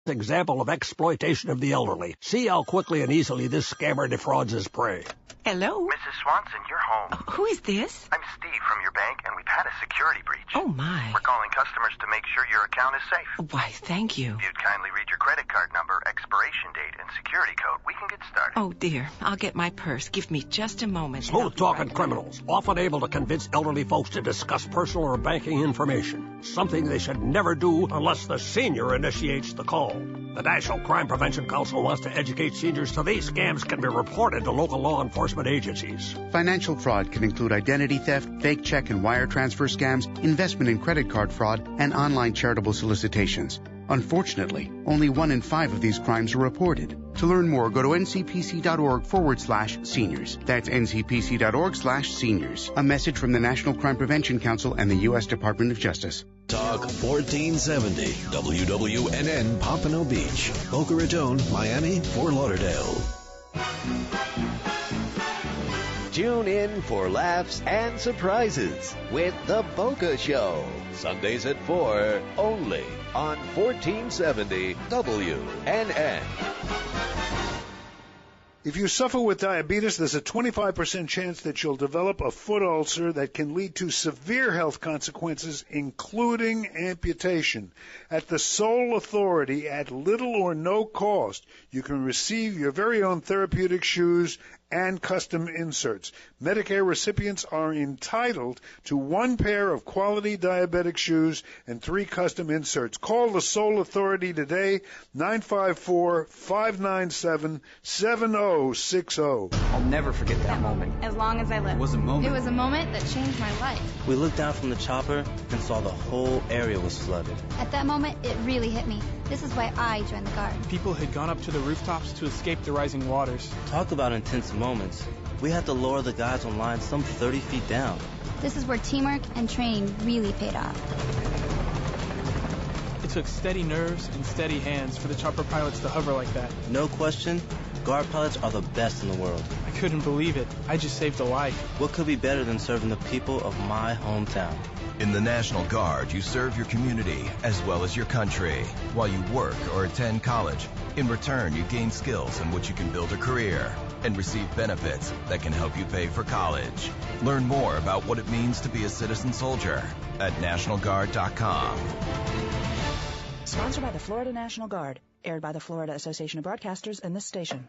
Example of exploitation of the elderly. See how quickly and easily this scammer defrauds his prey. Hello? Mrs. Swanson, you're home. Who is this? I'm Steve from your bank, and we've had a security breach. Oh, my. We're calling customers to make sure your account is safe. Why, thank you. If you'd kindly read your credit card number, expiration date, and security code, we can get started. Oh, dear. I'll get my purse. Give me just a moment. Smooth-talking criminals, often able to convince elderly folks to discuss personal or banking information. Something they should never do unless the senior initiates the call. The National Crime Prevention Council wants to educate seniors so these scams can be reported to local law enforcement agencies. Financial fraud can include identity theft, fake check and wire transfer scams, investment and credit card fraud, and online charitable solicitations. Unfortunately, only 1 in 5 of these crimes are reported. To learn more, go to ncpc.org/seniors. That's ncpc.org/seniors. A message from the National Crime Prevention Council and the U.S. Department of Justice. Talk 1470 WWNN Pompano Beach, Boca Raton, Miami, Fort Lauderdale. Tune in for laughs and surprises with The Boca Show. Sundays at 4, only on 1470 WNN. If you suffer with diabetes, there's a 25% chance that you'll develop a foot ulcer that can lead to severe health consequences, including amputation. At the Sole Authority, at little or no cost, you can receive your very own therapeutic shoes and custom inserts. Medicare recipients are entitled to 1 pair of quality diabetic shoes and 3 custom inserts. Call the Sole Authority today, 954-597-7060. I'll never forget that moment. As long as I live. It was a moment. It was a moment that changed my life. We looked down from the chopper and saw the whole area was flooded. At that moment, it really hit me. This is why I joined the Guard. People had gone up to the rooftops to escape the rising waters. Talk about intense moments. We had to lower the guys on line some 30 feet down. This is where teamwork and training really paid off. It took steady nerves and steady hands for the chopper pilots to hover like that. No question, Guard pilots are the best in the world. I couldn't believe it. I just saved a life. What could be better than serving the people of my hometown? In the National Guard, you serve your community as well as your country while you work or attend college. In return, you gain skills in which you can build a career and receive benefits that can help you pay for college. Learn more about what it means to be a citizen soldier at NationalGuard.com. Sponsored by the Florida National Guard. Aired by the Florida Association of Broadcasters and this station.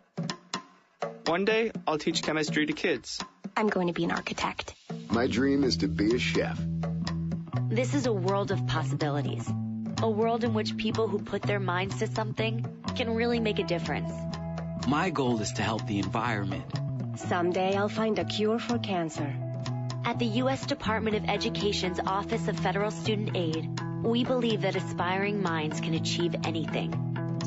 One day, I'll teach chemistry to kids. I'm going to be an architect. My dream is to be a chef. This is a world of possibilities. A world in which people who put their minds to something can really make a difference. My goal is to help the environment. Someday I'll find a cure for cancer. At the U.S. Department of Education's Office of Federal Student Aid, we believe that aspiring minds can achieve anything.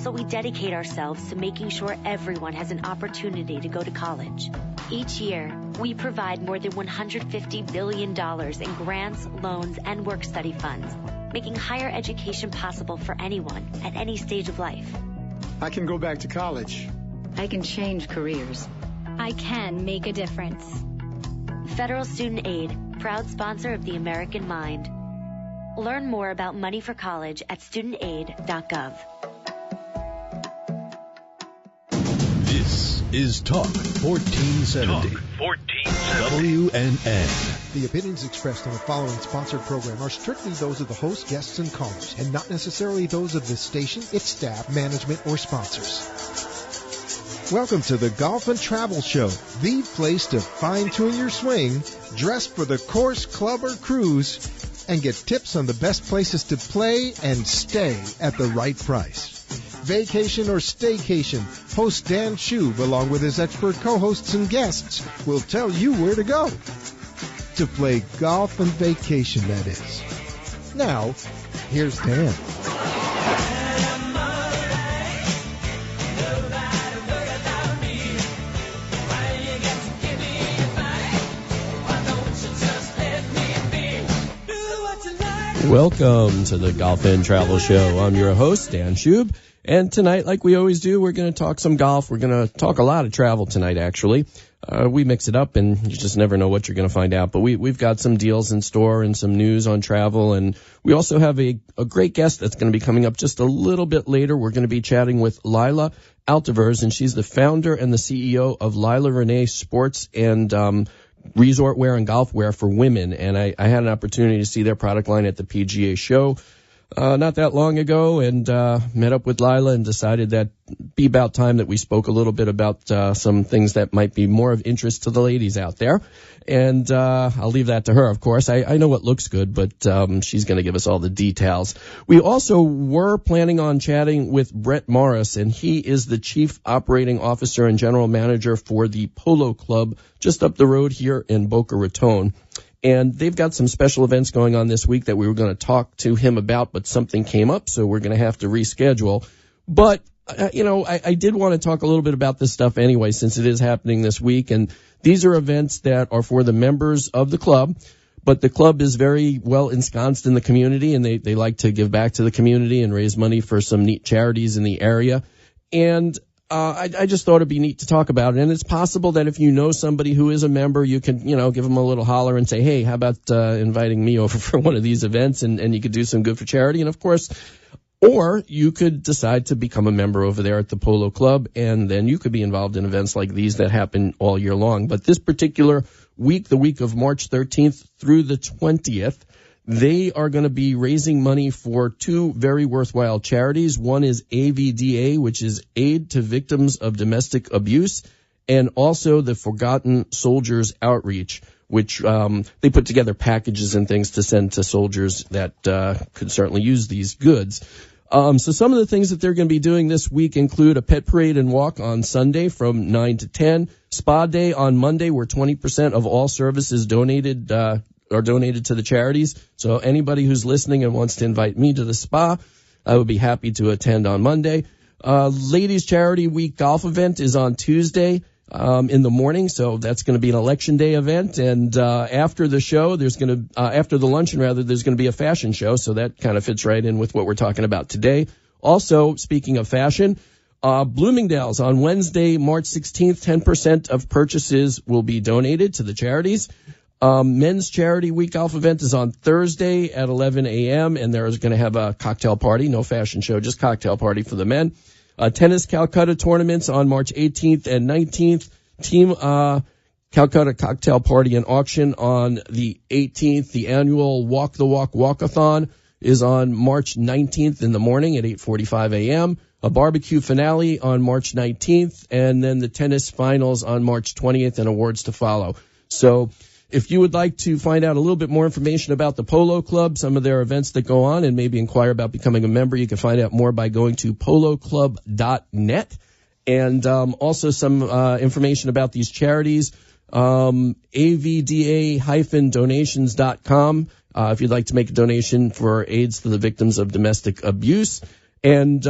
So we dedicate ourselves to making sure everyone has an opportunity to go to college. Each year, we provide more than $150 billion in grants, loans, and work-study funds, making higher education possible for anyone at any stage of life. I can go back to college. I can change careers. I can make a difference. Federal Student Aid, proud sponsor of the American Mind. Learn more about money for college at studentaid.gov. This is Talk 1470. Talk 1470. WNN. The opinions expressed on the following sponsored program are strictly those of the host, guests, and callers, and not necessarily those of this station, its staff, management, or sponsors. Welcome to the Golf and Travel Show, the place to fine-tune your swing, dress for the course, club, or cruise, and get tips on the best places to play and stay at the right price. Vacation or staycation, host Dan Schub, along with his expert co-hosts and guests, will tell you where to go. To play golf and vacation, that is. Now, here's Dan. Welcome to the Golf and Travel Show. I'm your host, Dan Schub. And tonight, like we always do, we're going to talk some golf. We're going to talk a lot of travel tonight, actually. we mix it up, and you just never know what you're going to find out. But we've got some deals in store and some news on travel, and we also have a great guest that's going to be coming up just a little bit later. We're going to be chatting with Lila Altivers, and she's the founder and the CEO of Lila Renee Sports and resort wear and golf wear for women. And I had an opportunity to see their product line at the PGA show not that long ago, and met up with Lila and decided that be about time that we spoke a little bit about some things that might be more of interest to the ladies out there. And I'll leave that to her, of course. I know what looks good, but she's going to give us all the details. We also were planning on chatting with Brett Morris, and he is the Chief Operating Officer and General Manager for the Polo Club just up the road here in Boca Raton. And they've got some special events going on this week that we were going to talk to him about, but something came up, so we're going to have to reschedule. But, I did want to talk a little bit about this stuff anyway, since it is happening this week. And these are events that are for the members of the club, but the club is very well ensconced in the community, and they like to give back to the community and raise money for some neat charities in the area. And I just thought it'd be neat to talk about it. And it's possible that if you know somebody who is a member, you can, give them a little holler and say, hey, how about inviting me over for one of these events, and you could do some good for charity. And of course, or you could decide to become a member over there at the Polo Club, and then you could be involved in events like these that happen all year long. But this particular week, the week of March 13th through the 20th, they are going to be raising money for two very worthwhile charities. One is AVDA, which is Aid to Victims of Domestic Abuse, and also the Forgotten Soldiers Outreach, which they put together packages and things to send to soldiers that could certainly use these goods. So some of the things that they're going to be doing this week include a pet parade and walk on Sunday from 9 to 10, spa day on Monday, where 20% of all services donated are donated to the charities. So anybody who's listening and wants to invite me to the spa, I would be happy to attend on Monday. Ladies Charity Week golf event is on Tuesday in the morning, so that's going to be an election day event. And after the show, after the luncheon rather, there's going to be a fashion show, so that kind of fits right in with what we're talking about today. Also, speaking of fashion, Bloomingdale's on Wednesday, March 16th, 10% of purchases will be donated to the charities. Men's Charity Week golf event is on Thursday at 11 a.m., and they're going to have a cocktail party, no fashion show, just cocktail party for the men. Tennis Calcutta tournaments on March 18th and 19th. Team Calcutta cocktail party and auction on the 18th. The annual Walk the Walk Walkathon is on March 19th in the morning at 8:45 a.m. A barbecue finale on March 19th, and then the tennis finals on March 20th, and awards to follow. So if you would like to find out a little bit more information about the Polo Club, some of their events that go on, and maybe inquire about becoming a member, you can find out more by going to poloclub.net. And also some information about these charities, avda-donations.com, if you'd like to make a donation for AIDS to the victims of domestic abuse. And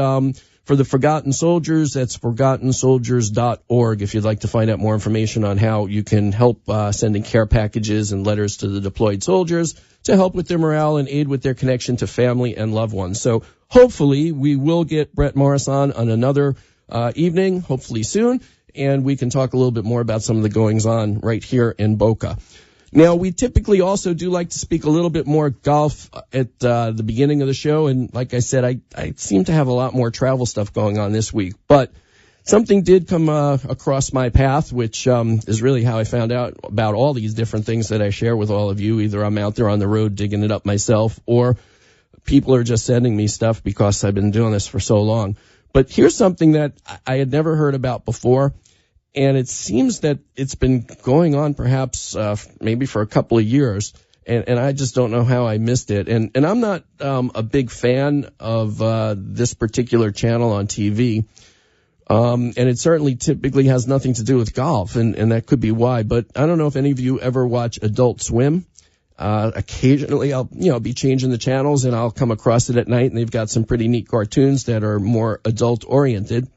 for the Forgotten Soldiers, that's ForgottenSoldiers.org if you'd like to find out more information on how you can help sending care packages and letters to the deployed soldiers to help with their morale and aid with their connection to family and loved ones. So hopefully we will get Brett Morris on another evening, hopefully soon, and we can talk a little bit more about some of the goings-on right here in Boca. Now, we typically also do like to speak a little bit more golf at the beginning of the show, and like I said, I seem to have a lot more travel stuff going on this week, but something did come across my path, which is really how I found out about all these different things that I share with all of you. Either I'm out there on the road digging it up myself, or people are just sending me stuff because I've been doing this for so long. But here's something that I had never heard about before, and it seems that it's been going on perhaps maybe for a couple of years, and I just don't know how I missed it. And I'm not a big fan of this particular channel on TV, and it certainly typically has nothing to do with golf, and that could be why. But I don't know if any of you ever watch Adult Swim. Occasionally I'll be changing the channels, and I'll come across it at night, and they've got some pretty neat cartoons that are more adult oriented.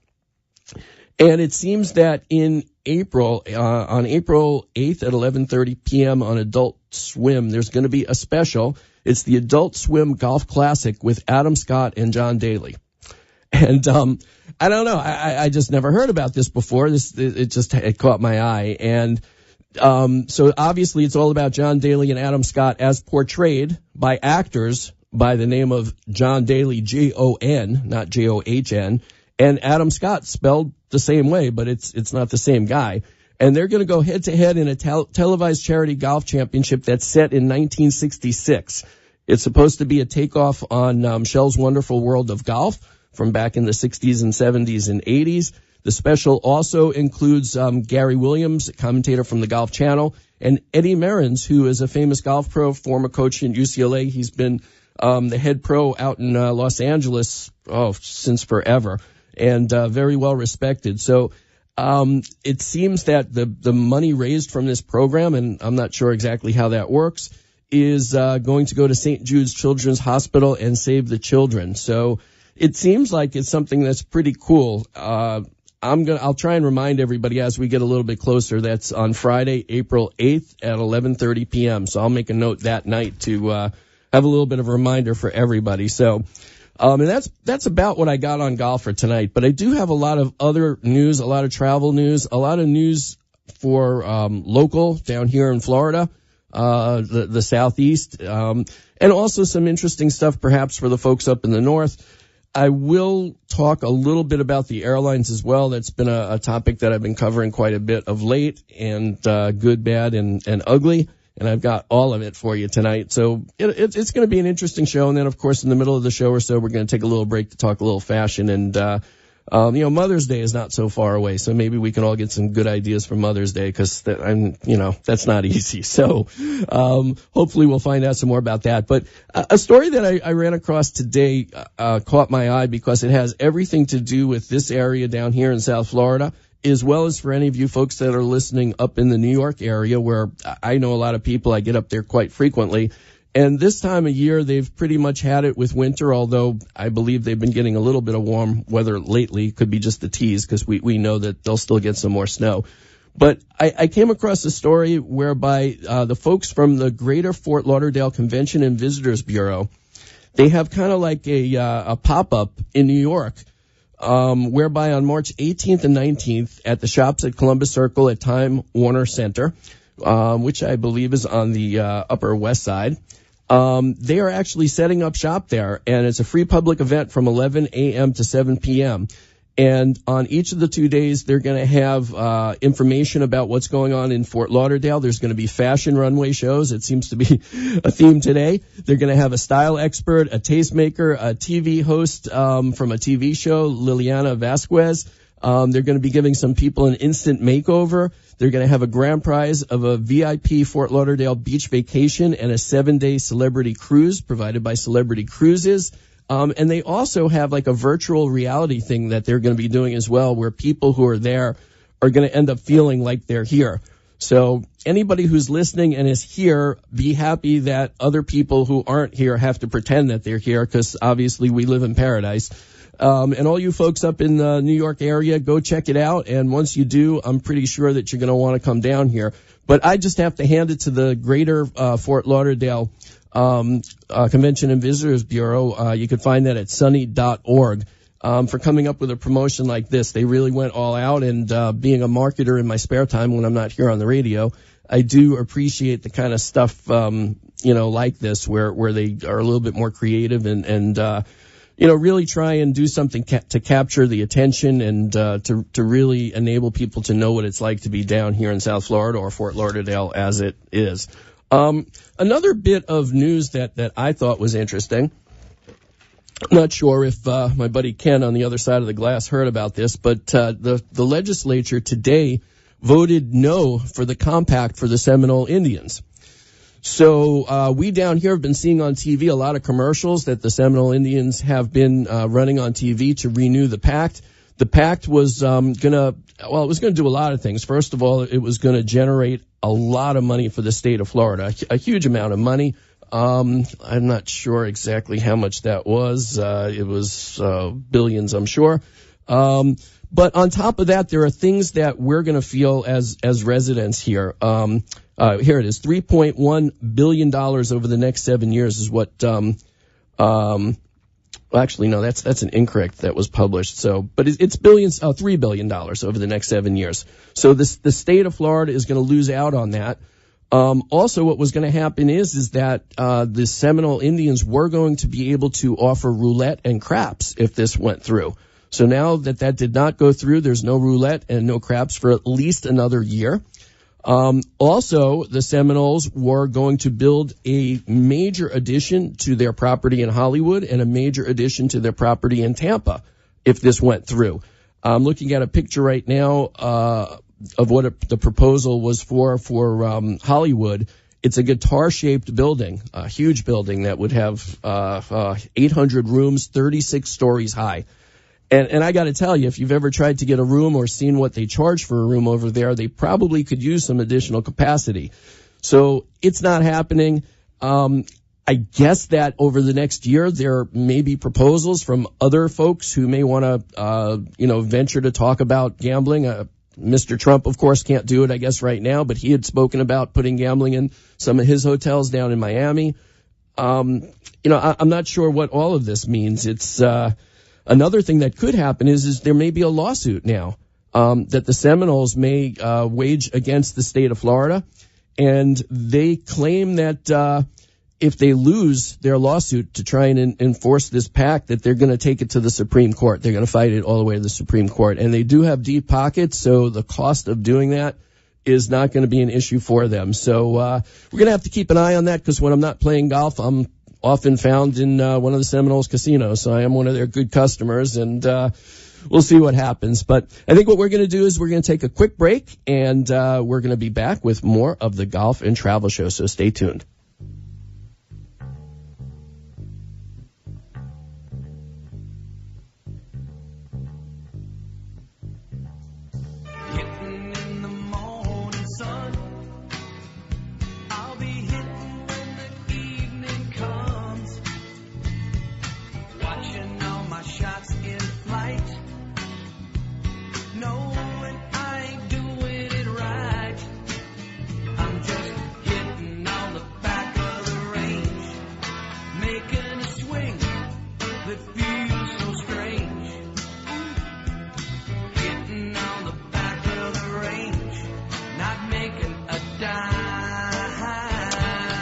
And it seems that in April, on April 8th at 11:30 p.m. on Adult Swim, there's going to be a special. It's the Adult Swim Golf Classic with Adam Scott and John Daly. And I don't know. I just never heard about this before. It caught my eye. And so obviously it's all about John Daly and Adam Scott as portrayed by actors by the name of John Daly, Jon, not John, and Adam Scott spelled the same way, but it's not the same guy. And they're going to go head to head in a televised charity golf championship that's set in 1966. It's supposed to be a takeoff on Shell's Wonderful World of Golf from back in the 60s and 70s and 80s. The special also includes Gary Williams, commentator from the Golf Channel, and Eddie Merrens, who is a famous golf pro, former coach in UCLA. He's been the head pro out in Los Angeles since forever, and very well respected. So it seems that the money raised from this program, and I'm not sure exactly how that works, is going to go to St. Jude's Children's Hospital and Save the Children. So it seems like it's something that's pretty cool. I'll try and remind everybody as we get a little bit closer. That's on Friday, April 8th at 11:30 p.m. So I'll make a note that night to have a little bit of a reminder for everybody. So, and that's about what I got on golf for tonight. But I do have a lot of other news, a lot of travel news, a lot of news for local down here in Florida, the Southeast, and also some interesting stuff perhaps for the folks up in the North. I will talk a little bit about the airlines as well. That's been a topic that I've been covering quite a bit of late, and good, bad, and ugly. And I've got all of it for you tonight. So it's going to be an interesting show. And then, of course, in the middle of the show or so, we're going to take a little break to talk a little fashion. And, Mother's Day is not so far away. So maybe we can all get some good ideas for Mother's Day, because that's not easy. So hopefully we'll find out some more about that. But a story that I ran across today caught my eye because it has everything to do with this area down here in South Florida, as well as for any of you folks that are listening up in the New York area, where I know a lot of people. I get up there quite frequently. And this time of year, they've pretty much had it with winter, although I believe they've been getting a little bit of warm weather lately. Could be just the tease, because we know that they'll still get some more snow. But I came across a story whereby the folks from the Greater Fort Lauderdale Convention and Visitors Bureau, they have kind of like a pop-up in New York, whereby on March 18th and 19th at the Shops at Columbus Circle at Time Warner Center, which I believe is on the Upper West Side, they are actually setting up shop there, and it's a free public event from 11 a.m. to 7 p.m. And on each of the 2 days, they're going to have information about what's going on in Fort Lauderdale. There's going to be fashion runway shows. It seems to be a theme today. They're going to have a style expert, a tastemaker, a TV host from a TV show, Liliana Vasquez. They're going to be giving some people an instant makeover. They're going to have a grand prize of a VIP Fort Lauderdale beach vacation and a 7-day celebrity cruise provided by Celebrity Cruises. And they also have like a virtual reality thing that they're going to be doing as well, where people who are there are going to end up feeling like they're here. So anybody who's listening and is here, be happy that other people who aren't here have to pretend that they're here, because obviously we live in paradise. And all you folks up in the New York area, go check it out. And once you do, I'm pretty sure that you're going to want to come down here. But I just have to hand it to the Greater Fort Lauderdale Convention and Visitors Bureau. You can find that at sunny.org. For coming up with a promotion like this. They really went all out, and being a marketer in my spare time when I'm not here on the radio, I do appreciate the kind of stuff, like this, where they are a little bit more creative and really try and do something to capture the attention and to really enable people to know what it's like to be down here in South Florida, or Fort Lauderdale as it is. Another bit of news that I thought was interesting. I'm not sure if my buddy Ken on the other side of the glass heard about this, but the legislature today voted no for the compact for the Seminole Indians. So we down here have been seeing on TV a lot of commercials that the Seminole Indians have been running on TV to renew the pact. The pact was going to do a lot of things. First of all, it was going to generate a lot of money for the state of Florida, a huge amount of money. I'm not sure exactly how much that was. It was billions, I'm sure. But on top of that, there are things that we're going to feel as residents here. Here it is, $3.1 billion over the next 7 years is what Well, actually, no, that's an incorrect that was published. So, but it's billions, $3 billion over the next 7 years. So the state of Florida is going to lose out on that. Also, what was going to happen is that the Seminole Indians were going to be able to offer roulette and craps if this went through. So now that did not go through, there's no roulette and no craps for at least another year. Also, the Seminoles were going to build a major addition to their property in Hollywood and a major addition to their property in Tampa if this went through. I'm looking at a picture right now of what the proposal was for Hollywood. It's a guitar-shaped building, a huge building that would have 800 rooms, 36 stories high. And I got to tell you, if you've ever tried to get a room or seen what they charge for a room over there, they probably could use some additional capacity. So it's not happening. I guess that over the next year, there may be proposals from other folks who may want to, venture to talk about gambling. Mr. Trump, of course, can't do it, I guess, right now, but he had spoken about putting gambling in some of his hotels down in Miami. I'm not sure what all of this means. It's, another thing that could happen is there may be a lawsuit now, that the Seminoles may, wage against the state of Florida. And they claim that, if they lose their lawsuit to try and enforce this pact, that they're going to take it to the Supreme Court. They're going to fight it all the way to the Supreme Court. And they do have deep pockets, so the cost of doing that is not going to be an issue for them. So we're going to have to keep an eye on that, because when I'm not playing golf, I'm often found in one of the Seminoles casinos. So I am one of their good customers, and we'll see what happens. But I think what we're going to do is we're going to take a quick break, and we're going to be back with more of the Golf and Travel Show. So stay tuned.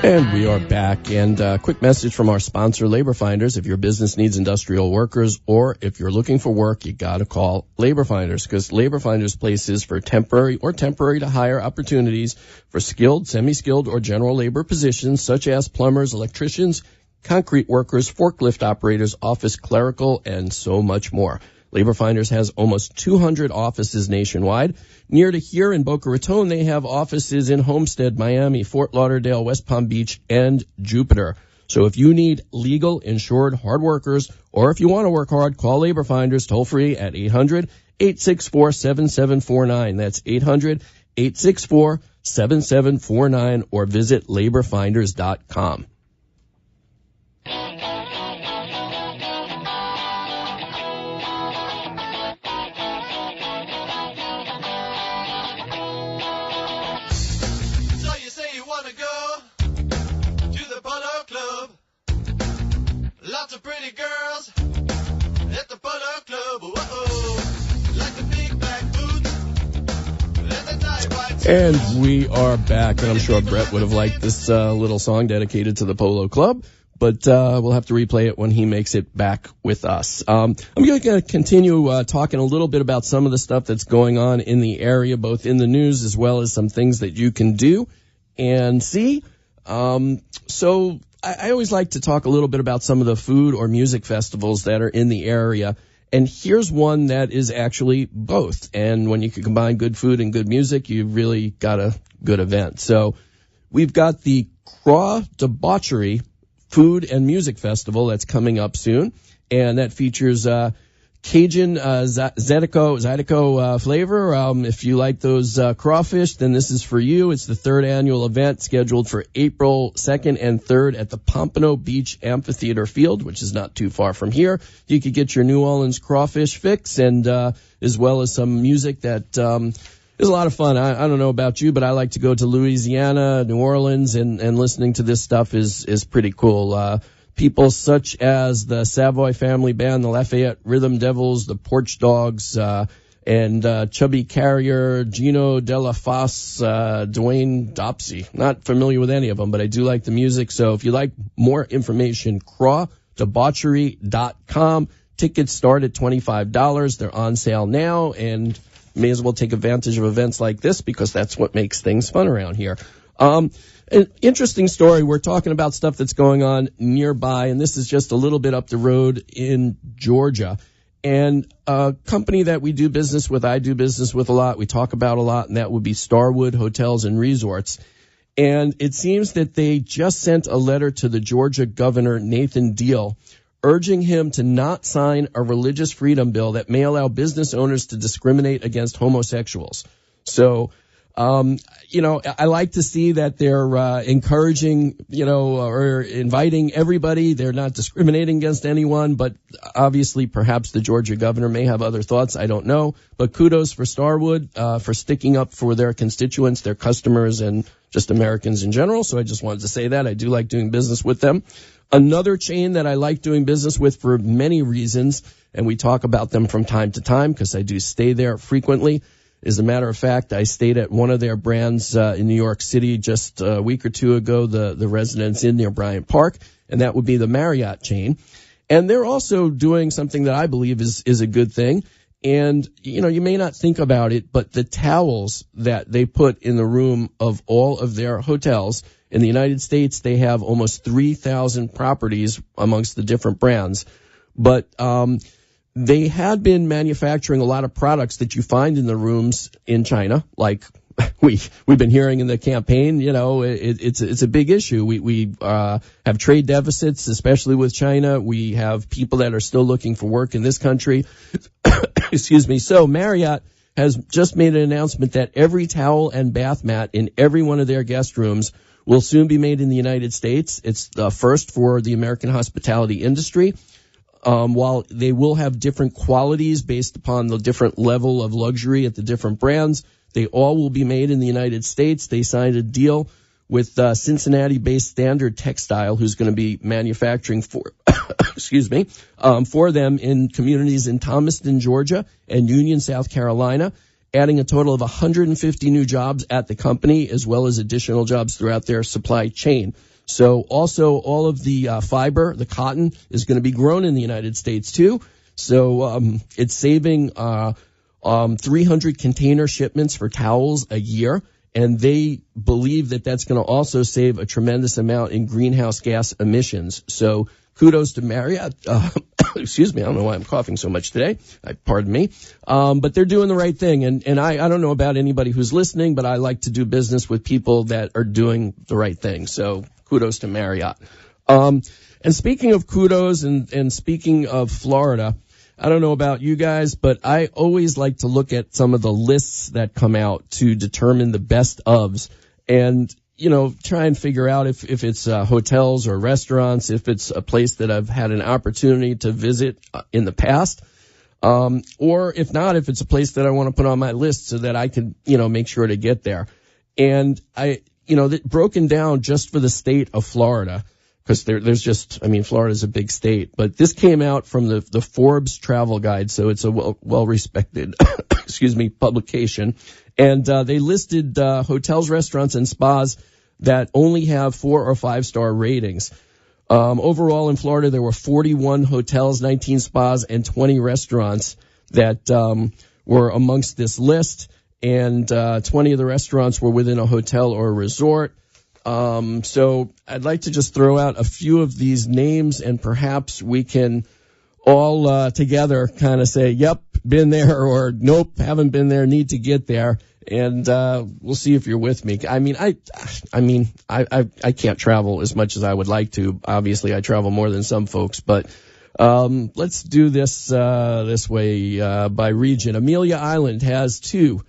And we are back. And a quick message from our sponsor, Labor Finders. If your business needs industrial workers, or if you're looking for work, you got to call Labor Finders, because Labor Finders places for temporary or temporary to hire opportunities for skilled, semi-skilled, or general labor positions such as plumbers, electricians, concrete workers, forklift operators, office clerical, and so much more. Labor Finders has almost 200 offices nationwide. Near to here in Boca Raton, they have offices in Homestead, Miami, Fort Lauderdale, West Palm Beach, and Jupiter. So if you need legal, insured, hard workers, or if you want to work hard, call Labor Finders toll free at 800-864-7749. That's 800-864-7749, or visit laborfinders.com. Pretty girls at the Polo Club. Like the big black boots and the tight white. And we are back, and I'm sure Brett would have liked this little song dedicated to the Polo Club, but we'll have to replay it when he makes it back with us. I'm going to continue talking a little bit about some of the stuff that's going on in the area, both in the news as well as some things that you can do and see. So I always like to talk a little bit about some of the food or music festivals that are in the area. And here's one that is actually both. And when you can combine good food and good music, you've really got a good event. So we've got the Craw Debauchery Food and Music Festival that's coming up soon. And that features Cajun Zydeco flavor. If you like those crawfish, then this is for you. It's the third annual event scheduled for April 2nd and 3rd at the Pompano Beach Amphitheater Field, which is not too far from here. You could get your New Orleans crawfish fix, and as well as some music that is a lot of fun. I don't know about you, but I like to go to Louisiana, New Orleans, and listening to this stuff is pretty cool. people such as the Savoy Family Band, the Lafayette Rhythm Devils, the Porch Dogs, and Chubby Carrier, Gino Della Fosse, Dwayne Dopsy. Not familiar with any of them, but I do like the music. So if you like more information, crawdebauchery.com. Tickets start at $25. They're on sale now, and may as well take advantage of events like this because that's what makes things fun around here. An interesting story. We're talking about stuff that's going on nearby, and this is just a little bit up the road in Georgia. And a company that we do business with, I do business with a lot, we talk about a lot, and that would be Starwood Hotels and Resorts. And it seems that they just sent a letter to the Georgia governor, Nathan Deal, urging him to not sign a religious freedom bill that may allow business owners to discriminate against homosexuals. So, I like to see that they're encouraging, or inviting everybody. They're not discriminating against anyone, but obviously perhaps the Georgia governor may have other thoughts. I don't know. But kudos for Starwood for sticking up for their constituents, their customers, and just Americans in general. So I just wanted to say that. I do like doing business with them. Another chain that I like doing business with for many reasons, and we talk about them from time to time because I do stay there frequently. As a matter of fact, I stayed at one of their brands in New York City just a week or two ago, the Residence Inn near Bryant Park, and that would be the Marriott chain. And they're also doing something that I believe is a good thing. And, you may not think about it, but the towels that they put in the room of all of their hotels in the United States, they have almost 3,000 properties amongst the different brands. But they had been manufacturing a lot of products that you find in the rooms in China, like we've been hearing in the campaign. It's a big issue. We have trade deficits, especially with China. We have people that are still looking for work in this country. Excuse me. So Marriott has just made an announcement that every towel and bath mat in every one of their guest rooms will soon be made in the United States. It's the first for the American hospitality industry. While they will have different qualities based upon the different level of luxury at the different brands, they all will be made in the United States. They signed a deal with Cincinnati-based Standard Textile, who's going to be manufacturing for them in communities in Thomaston, Georgia, and Union, South Carolina, adding a total of 150 new jobs at the company, as well as additional jobs throughout their supply chain. So also all of the fiber, the cotton, is going to be grown in the United States too. So it's saving 300 container shipments for towels a year, and they believe that that's going to also save a tremendous amount in greenhouse gas emissions. So kudos to Marriott. Excuse me, I don't know why I'm coughing so much today. Pardon me. But they're doing the right thing. And I don't know about anybody who's listening, but I like to do business with people that are doing the right thing. So kudos to Marriott. And speaking of kudos and speaking of Florida, I don't know about you guys, but I always like to look at some of the lists that come out to determine the best ofs and, try and figure out if it's hotels or restaurants, if it's a place that I've had an opportunity to visit in the past, or if not, if it's a place that I want to put on my list so that I can, make sure to get there. And broken down just for the state of Florida, because there's just, Florida's a big state, but this came out from the Forbes Travel Guide, so it's a well-respected, publication. And they listed hotels, restaurants, and spas that only have 4 or 5 star ratings. Overall in Florida, there were 41 hotels, 19 spas, and 20 restaurants that were amongst this list. And 20 of the restaurants were within a hotel or a resort. So I'd like to just throw out a few of these names, and perhaps we can all together kind of say, yep, been there, or nope, haven't been there, need to get there. And we'll see if you're with me. I can't travel as much as I would like to. Obviously, I travel more than some folks, but let's do this way by region. Amelia Island has 2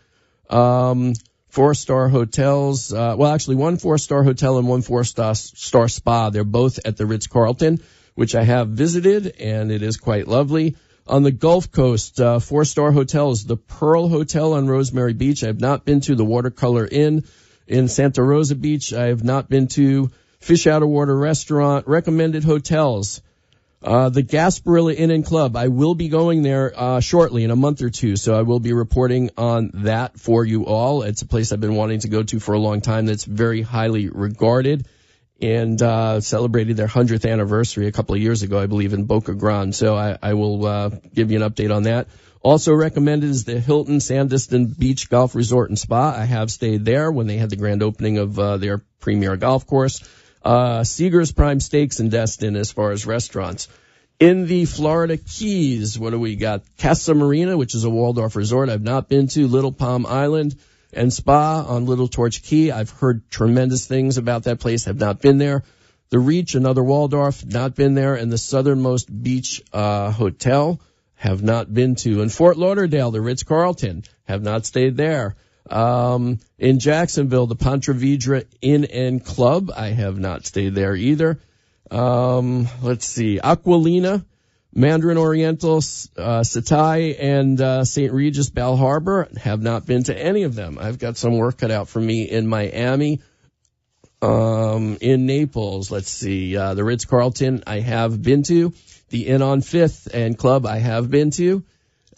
4-star hotels. Actually, 1 4-star hotel and 1 4-star spa. They're both at the Ritz-Carlton, which I have visited, and it is quite lovely. On the Gulf Coast, 4-star hotels, the Pearl Hotel on Rosemary Beach. I have not been to the Watercolor Inn in Santa Rosa Beach. I have not been to Fish Out of Water Restaurant, recommended hotels. The Gasparilla Inn and Club. I will be going there shortly, in a month or two, so I will be reporting on that for you all. It's a place I've been wanting to go to for a long time that's very highly regarded, and celebrated their 100th anniversary a couple of years ago, I believe, in Boca Grande. So I will give you an update on that. Also recommended is the Hilton Sandiston Beach Golf Resort and Spa. I have stayed there when they had the grand opening of their premier golf course. Seegers Prime Steaks in Destin as far as restaurants. In the Florida Keys, what do we got? Casa Marina, which is a Waldorf resort I've not been to. Little Palm Island and Spa on Little Torch Key. I've heard tremendous things about that place, have not been there. The Reach, another Waldorf, not been there. And the Southernmost Beach Hotel, have not been to. In Fort Lauderdale, the Ritz-Carlton, have not stayed there. In Jacksonville, the Ponte Vedra Inn and Club, I have not stayed there either. Let's see, Aquilina, Mandarin Oriental, Setai, and St. Regis Bal Harbor, have not been to any of them. I've got some work cut out for me in Miami. In Naples, let's see, the Ritz-Carlton I have been to. The Inn on 5th and Club I have been to.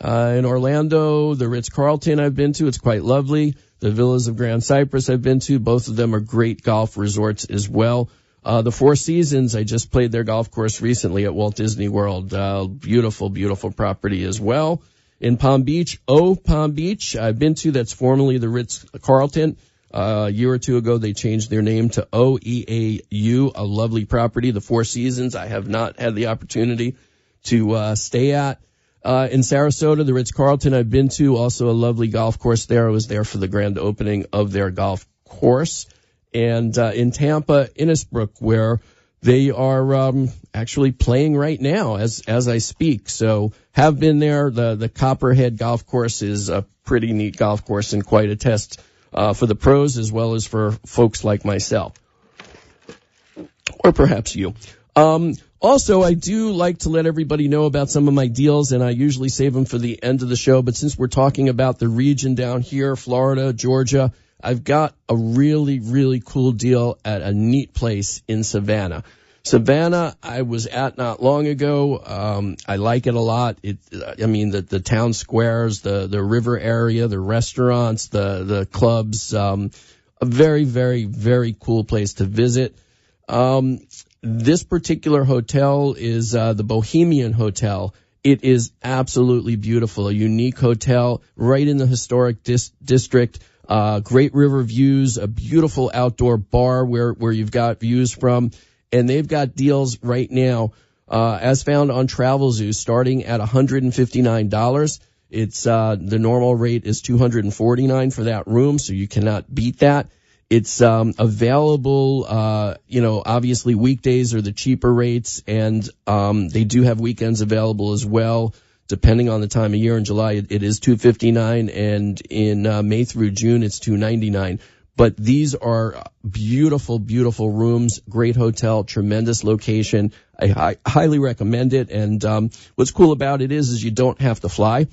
In Orlando, the Ritz-Carlton I've been to. It's quite lovely. The Villas of Grand Cypress I've been to. Both of them are great golf resorts as well. The Four Seasons, I just played their golf course recently at Walt Disney World. Beautiful, beautiful property as well. In Palm Beach, Palm Beach, I've been to. That's formerly the Ritz-Carlton. A year or two ago, they changed their name to OEAU, a lovely property. The Four Seasons, I have not had the opportunity to stay at. In Sarasota, the Ritz-Carlton I've been to, also a lovely golf course there. I was there for the grand opening of their golf course. And in Tampa, Innisbrook, where they are actually playing right now as I speak. So have been there. The Copperhead golf course is a pretty neat golf course and quite a test for the pros as well as for folks like myself. Or perhaps you. Also, I do like to let everybody know about some of my deals, and I usually save them for the end of the show. But since we're talking about the region down here, Florida, Georgia, I've got a really, really cool deal at a neat place in Savannah. Savannah, I was at not long ago. I like it a lot. The town squares, the river area, the restaurants, the clubs, a very, very, very cool place to visit. This particular hotel is the Bohemian Hotel. It is absolutely beautiful, a unique hotel right in the historic district. Great river views, a beautiful outdoor bar where you've got views from. And they've got deals right now, as found on TravelZoo, starting at $159. It's, the normal rate is $249 for that room, so you cannot beat that. It's, available, obviously weekdays are the cheaper rates, and, they do have weekends available as well. Depending on the time of year, in July, it is $259, and in, May through June, it's $299. But these are beautiful, beautiful rooms, great hotel, tremendous location. I highly recommend it. And what's cool about it is you don't have to fly.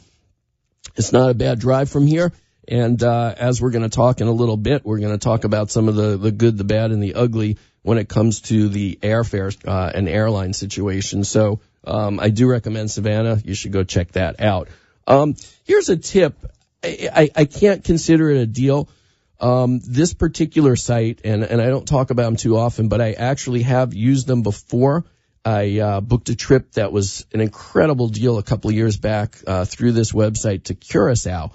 It's not a bad drive from here. And as we're going to talk in a little bit, we're going to talk about some of the good, the bad, and the ugly when it comes to the airfare and airline situation. So I do recommend Savannah. You should go check that out. Here's a tip. I can't consider it a deal. This particular site, and I don't talk about them too often, but I actually have used them before. I booked a trip that was an incredible deal a couple of years back through this website to Curacao.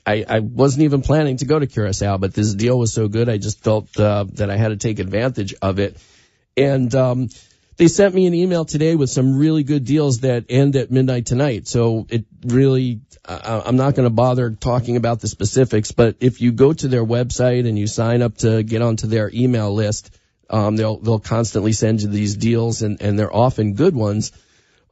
I wasn't even planning to go to Curacao, but this deal was so good I just felt that I had to take advantage of it. And they sent me an email today with some really good deals that end at midnight tonight. So it really, I'm not going to bother talking about the specifics, but if you go to their website and you sign up to get onto their email list, they'll constantly send you these deals, and they're often good ones.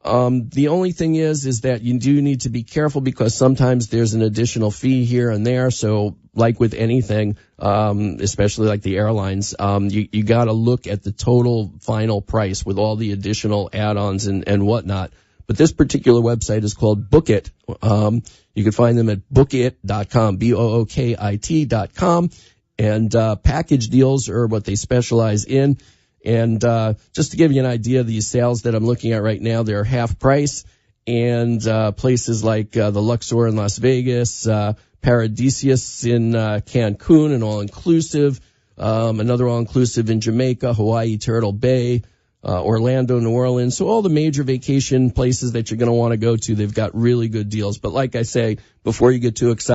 The only thing is that you do need to be careful because sometimes there's an additional fee here and there. So like with anything, especially like the airlines, you got to look at the total final price with all the additional add-ons and whatnot. But this particular website is called Bookit. You can find them at bookit.com, BOOKIT.com. And package deals are what they specialize in. And just to give you an idea of these sales that I'm looking at right now, they're half price. And places like the Luxor in Las Vegas, Paradisius in Cancun, an all-inclusive, another all-inclusive in Jamaica, Hawaii, Turtle Bay, Orlando, New Orleans. So all the major vacation places that you're going to want to go to, they've got really good deals. But like I say, before you get too excited,